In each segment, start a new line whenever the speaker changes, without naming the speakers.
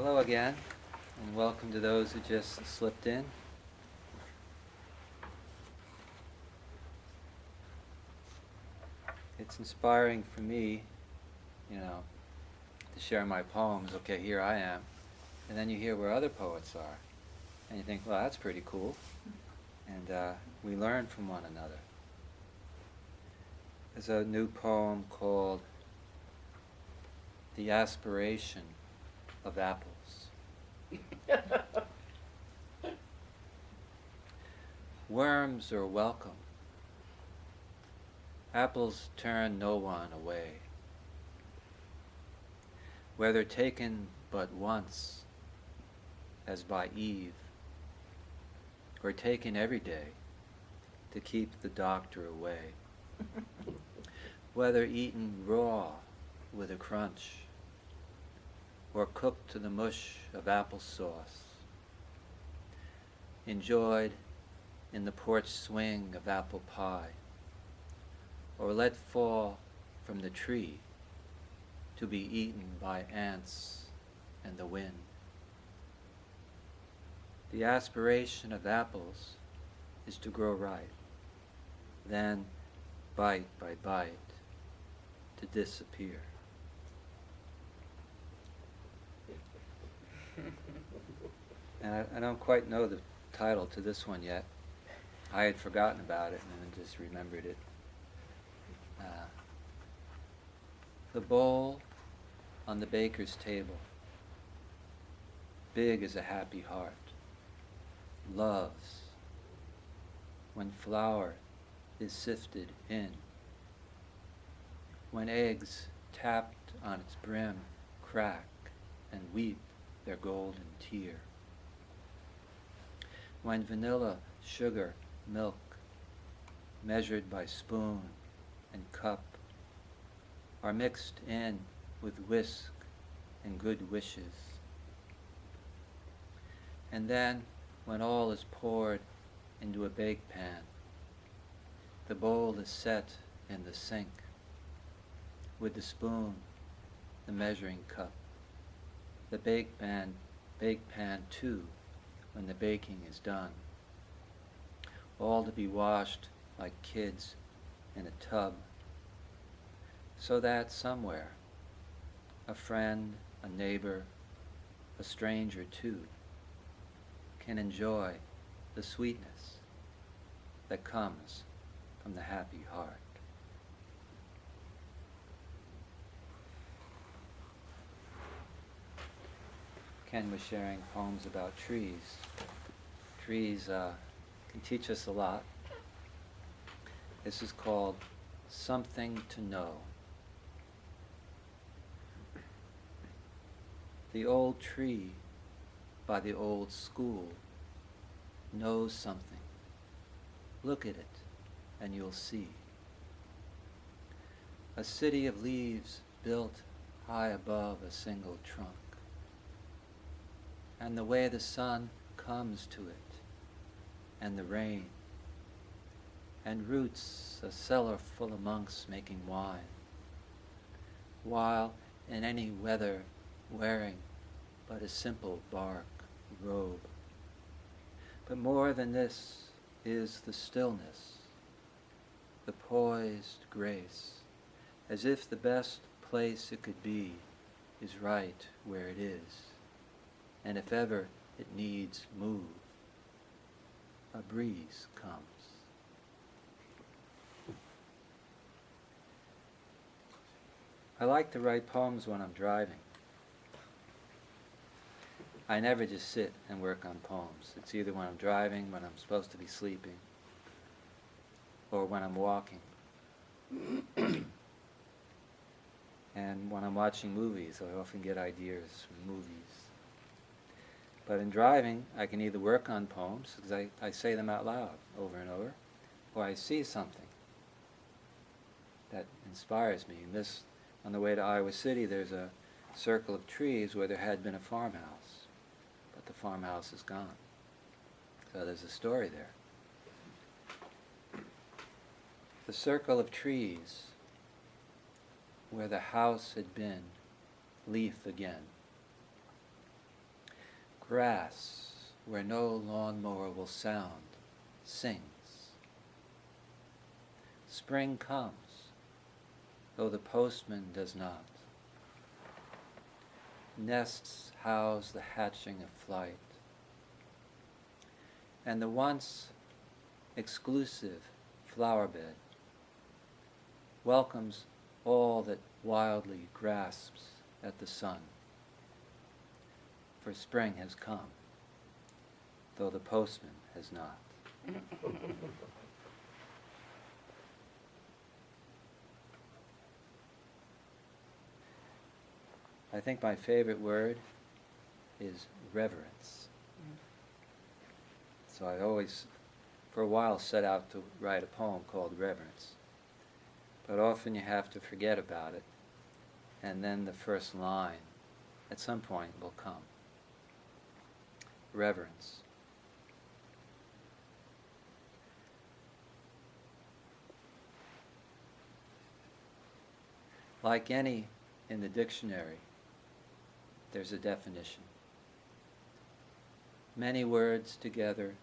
Hello again, and welcome to those who just slipped in. It's inspiring for me, to share my poems. Okay, here I am. And then you hear where other poets are. And you think, well, that's pretty cool. And we learn from one another. There's a new poem called The Aspiration of Apples. Worms are welcome. Apples turn no one away. Whether taken but once, as by Eve, or taken every day to keep the doctor away. Whether eaten raw with a crunch, or cooked to the mush of applesauce, enjoyed in the porch swing of apple pie, or let fall from the tree to be eaten by ants and the wind. The aspiration of apples is to grow ripe, then, bite by bite, to disappear. And I don't quite know the title to this one yet. I had forgotten about it and then just remembered it. The bowl on the baker's table, big as a happy heart, loves when flour is sifted in, when eggs tapped on its brim crack and weep their golden tear, when vanilla, sugar, milk, measured by spoon and cup, are mixed in with whisk and good wishes. And then, when all is poured into a bake pan, the bowl is set in the sink, with the spoon, the measuring cup, the bake pan too, when the baking is done, all to be washed like kids in a tub, so that somewhere, a friend, a neighbor, a stranger too, can enjoy the sweetness that comes from the happy heart. Ken was sharing poems about trees. Trees can teach us a lot. This is called Something to Know. The old tree by the old school knows something. Look at it and you'll see. A city of leaves built high above a single trunk. And the way the sun comes to it, and the rain, and roots a cellar full of monks making wine, while in any weather wearing but a simple bark robe. But more than this is the stillness, the poised grace, as if the best place it could be is right where it is, and if ever it needs move, a breeze comes. I like to write poems when I'm driving. I never just sit and work on poems. It's either when I'm driving, when I'm supposed to be sleeping, or when I'm walking. And when I'm watching movies, I often get ideas from movies. But in driving, I can either work on poems, because I say them out loud over and over, or I see something that inspires me. And this, on the way to Iowa City, there's a circle of trees where there had been a farmhouse, but the farmhouse is gone. So there's a story there. The circle of trees where the house had been, leaf again. Grass, where no lawnmower will sound, sings. Spring comes, though the postman does not. Nests house the hatching of flight. And the once exclusive flower bed welcomes all that wildly grasps at the sun. For spring has come, though the postman has not. I think my favorite word is reverence. So I always, for a while, set out to write a poem called Reverence. But often you have to forget about it, and then the first line, at some point, will come. Reverence. Like any in the dictionary, there's a definition. Many words together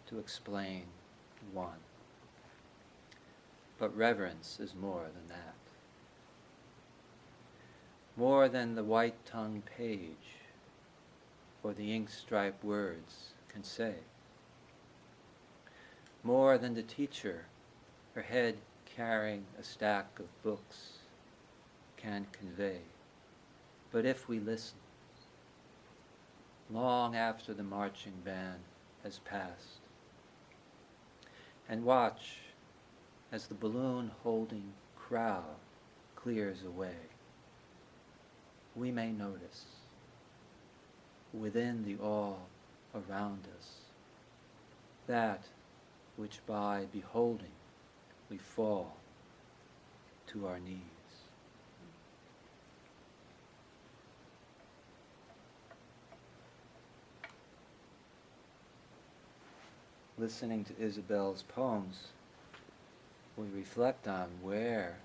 to explain one. But reverence is more than that. More than the white-tongued page or the ink-striped words can say. More than the teacher, her head carrying a stack of books, can convey. But if we listen, long after the marching band has passed, and watch as the balloon-holding crowd clears away, we may notice, within the all around us, that which by beholding we fall to our knees. Listening to Isabel's poems, we reflect on where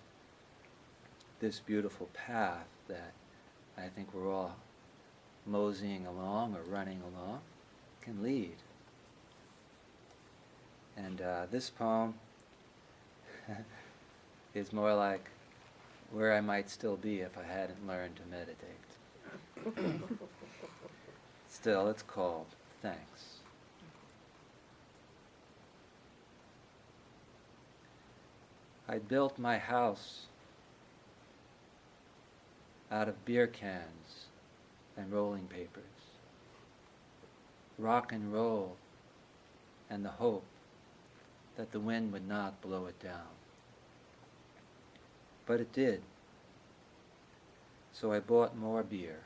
this beautiful path that I think we're all moseying along or running along can lead. And this poem is more like where I might still be if I hadn't learned to meditate. Still, it's called Thanks. I built my house out of beer cans and rolling papers, rock and roll, and the hope that the wind would not blow it down. But it did. So I bought more beer,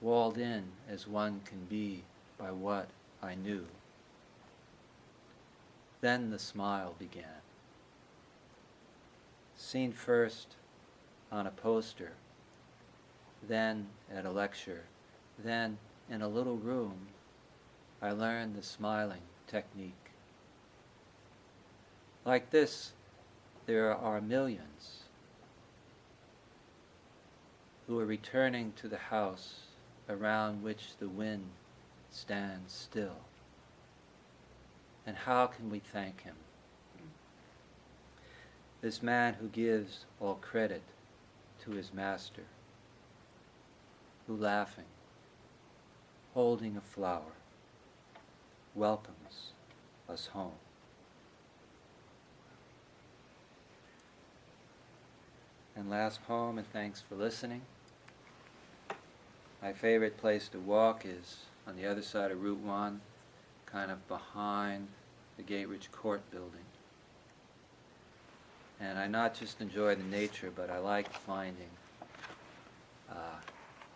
walled in as one can be by what I knew. Then the smile began. Seen first on a poster, then at a lecture, then in a little room, I learned the smiling technique. Like this, there are millions who are returning to the house around which the wind stands still. And how can we thank him? This man who gives all credit to his master, who laughing, holding a flower, welcomes us home. And last poem, and thanks for listening. My favorite place to walk is on the other side of Route 1, kind of behind the Gateway Court building. And I not just enjoy the nature, but I like finding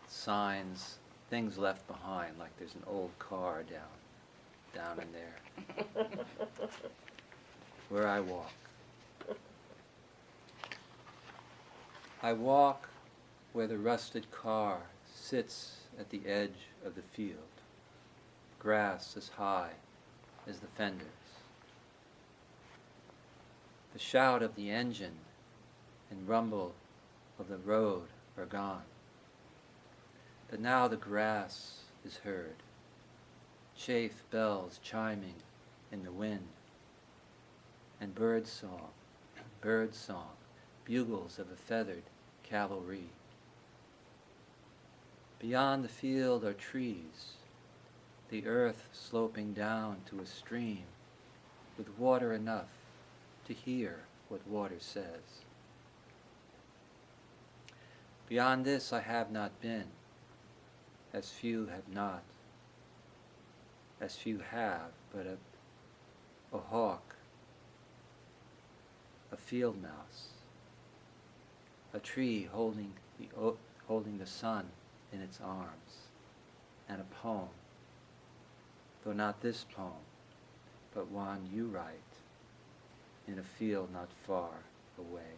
signs, things left behind, like there's an old car down in there, where I walk. I walk where the rusted car sits at the edge of the field, grass as high as the fenders. The shout of the engine and rumble of the road are gone. But now the grass is heard, chafe bells chiming in the wind, and bird song, bugles of a feathered cavalry. Beyond the field are trees, the earth sloping down to a stream, with water enough to hear what water says. Beyond this I have not been, as few have not, as few have, but a hawk, a field mouse, a tree holding the sun in its arms, and a poem, though not this poem, but one you write in a field not far away.